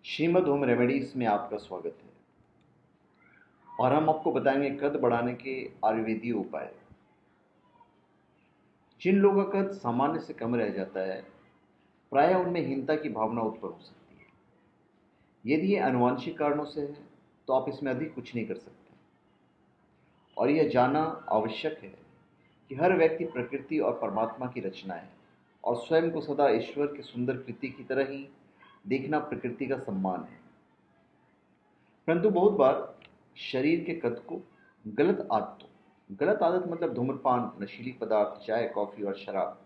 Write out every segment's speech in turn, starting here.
Shrimad home remedies में आपका स्वागत है और हम आपको बताएंगे कद बढ़ाने के आयुर्वेदीय उपाय। जिन लोगों का कद सामान्य से कम रह जाता है, प्रायः उनमें हीनता की भावना उत्पन्न हो सकती है। यदि ये आनुवंशिक कारणों से है तो आप इसमें अधिक कुछ नहीं कर सकते। और यह जानना आवश्यक है कि हर व्यक्ति प्रकृति और परमात्मा की रचना है और स्वयं को सदा ईश्वर की सुंदर कृति की तरह ही देखना प्रकृति का सम्मान है। परंतु बहुत बार शरीर के कद को गलत आदत मतलब धूम्रपान, नशीली पदार्थ, चाय, कॉफी और शराब,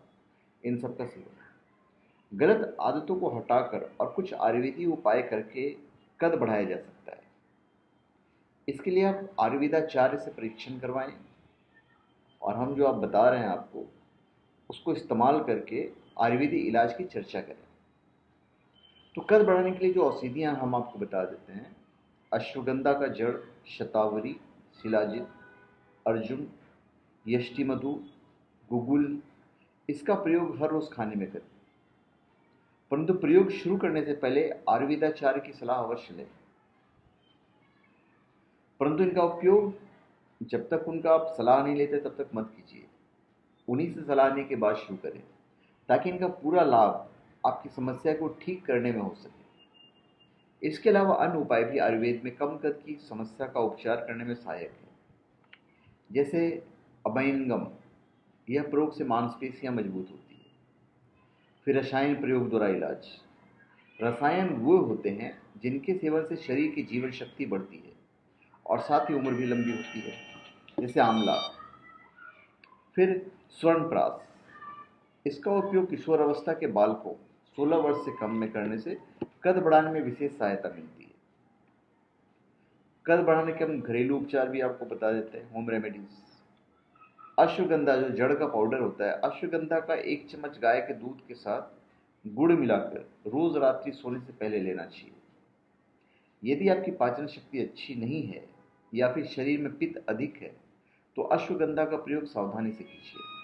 इन सब का सेवन, गलत आदतों को हटाकर और कुछ आयुर्वेदिक उपाय करके कद बढ़ाया जा सकता है। इसके लिए आप आयुर्वेदाचार्य से परीक्षण करवाएं और हम जो आप बता रहे हैं आपको उसको इस्तेमाल करके आयुर्वेदिक इलाज की चर्चा करें। तो कद बढ़ाने के लिए जो औषधियाँ हम आपको बता देते हैं: अश्वगंधा का जड़, शतावरी, शिलाजित, अर्जुन, यष्टिमधु, गुगुल, इसका प्रयोग हर रोज खाने में करें। परंतु प्रयोग शुरू करने से पहले आयुर्वेदाचार्य की सलाह अवश्य लें। परंतु इनका उपयोग जब तक उनका आप सलाह नहीं लेते तब तक मत कीजिए। उन्हीं से सलाह लेने के बाद शुरू करें ताकि इनका पूरा लाभ आपकी समस्या को ठीक करने में हो सके। इसके अलावा अन्य उपाय भी आयुर्वेद में कम कद की समस्या का उपचार करने में सहायक है, जैसे अभयंगम। यह प्रयोग से मांसपेशियां मजबूत होती है। फिर रसायन प्रयोग द्वारा इलाज। रसायन वो होते हैं जिनके सेवन से शरीर की जीवन शक्ति बढ़ती है और साथ ही उम्र भी लंबी होती है, जैसे आंवला। फिर स्वर्णप्राश, इसका उपयोग किशोर अवस्था के बालकों 16 वर्ष से कम में करने से कद बढ़ाने में विशेष सहायता मिलती है। कद बढ़ाने के हम घरेलू उपचार भी आपको बता देते हैं, होम रेमेडीज। अश्वगंधा जो जड़ का पाउडर होता है, अश्वगंधा का 1 चम्मच गाय के दूध के साथ गुड़ मिलाकर रोज रात्रि सोने से पहले लेना चाहिए। यदि आपकी पाचन शक्ति अच्छी नहीं है या फिर शरीर में पित्त अधिक है तो अश्वगंधा का प्रयोग सावधानी से कीजिए।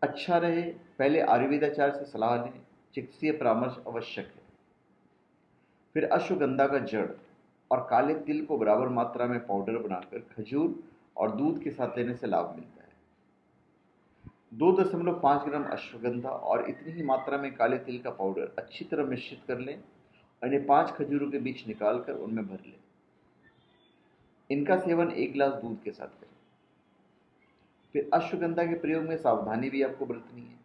अच्छा रहे, पहले आयुर्वेदाचार्य से सलाह लें, चिकित्सीय परामर्श आवश्यक है। फिर अश्वगंधा का जड़ और काले तिल को बराबर मात्रा में पाउडर बनाकर खजूर और दूध के साथ लेने से लाभ मिलता है। 2.5 ग्राम अश्वगंधा और इतनी ही मात्रा में काले तिल का पाउडर अच्छी तरह मिश्रित कर लें और इन्हें 5 खजूरों के बीच निकालकर उनमें भर लें। इनका सेवन 1 गिलास दूध के साथ करें। फिर अश्वगंधा के प्रयोग में सावधानी भी आपको बरतनी है।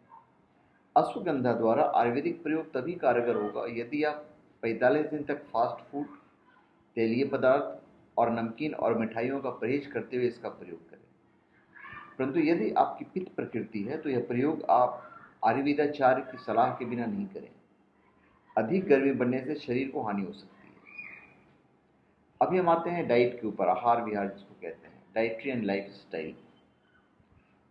अश्वगंधा द्वारा आयुर्वेदिक प्रयोग तभी कारगर होगा यदि आप 45 दिन तक फास्ट फूड, तेलीय पदार्थ और नमकीन और मिठाइयों का परहेज करते हुए इसका प्रयोग करें। परंतु यदि आपकी पित्त प्रकृति है तो यह प्रयोग आप आयुर्वेदाचार्य की सलाह के बिना नहीं करें। अधिक गर्मी बढ़ने से शरीर को हानि हो सकती है। अभी हम आते हैं डाइट के ऊपर, आहार विहार जिसको कहते हैं, dietary and life style.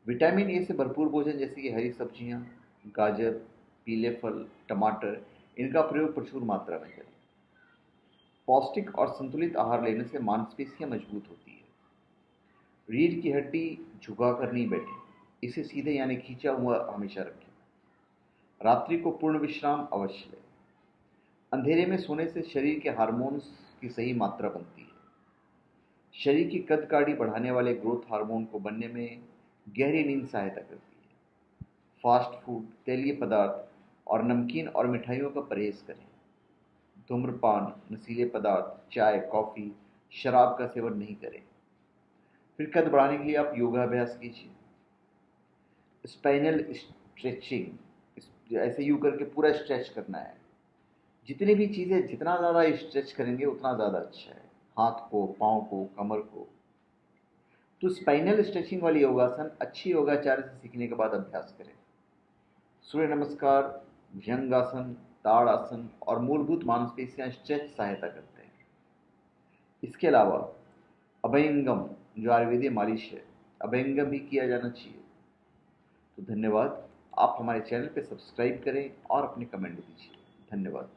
Vitamin A से भरपूर भोजन जैसे कि हरी सब्जियां, गाजर, पीले फल, टमाटर, इनका प्रयोग प्रचुर मात्रा में करें। पौष्टिक और संतुलित आहार लेने से मांसपेशियां मजबूत होती है। रीढ़ की हड्डी झुकाकर नहीं बैठे, इसे सीधे यानी खींचा हुआ हमेशा रखें। रात्रि को पूर्ण विश्राम अवश्य लें। अंधेरे में सोने से शरीर के हार्मोन्स की सही मात्रा बनती है। शरीर की कद काठी बढ़ाने वाले ग्रोथ हार्मोन को बनने में गहरी नींद सहायता करती है। फास्ट फूड, तेलीय पदार्थ और नमकीन और मिठाइयों का परहेज करें। धूम्रपान, नशीले पदार्थ, चाय, कॉफ़ी, शराब का सेवन नहीं करें। फिर कद बढ़ाने के लिए आप योगाभ्यास कीजिए। स्पाइनल स्ट्रेचिंग, ऐसे यूँ करके पूरा स्ट्रेच करना है। जितनी भी चीज़ें जितना ज़्यादा स्ट्रेच करेंगे उतना ज़्यादा अच्छा है। हाथ को, पाँव को, कमर को। तो स्पाइनल स्ट्रेचिंग वाली योगासन अच्छी योगाचार्य से सीखने के बाद अभ्यास करें। सूर्य नमस्कार, भुजंगासन, ताड़ासन और मूलभूत मांसपेशियां स्ट्रेच सहायता करते हैं। इसके अलावा अभयंगम जो आयुर्वेदिक मालिश है, अभयंगम भी किया जाना चाहिए। तो धन्यवाद। आप हमारे चैनल पे सब्सक्राइब करें और अपने कमेंट दीजिए। धन्यवाद।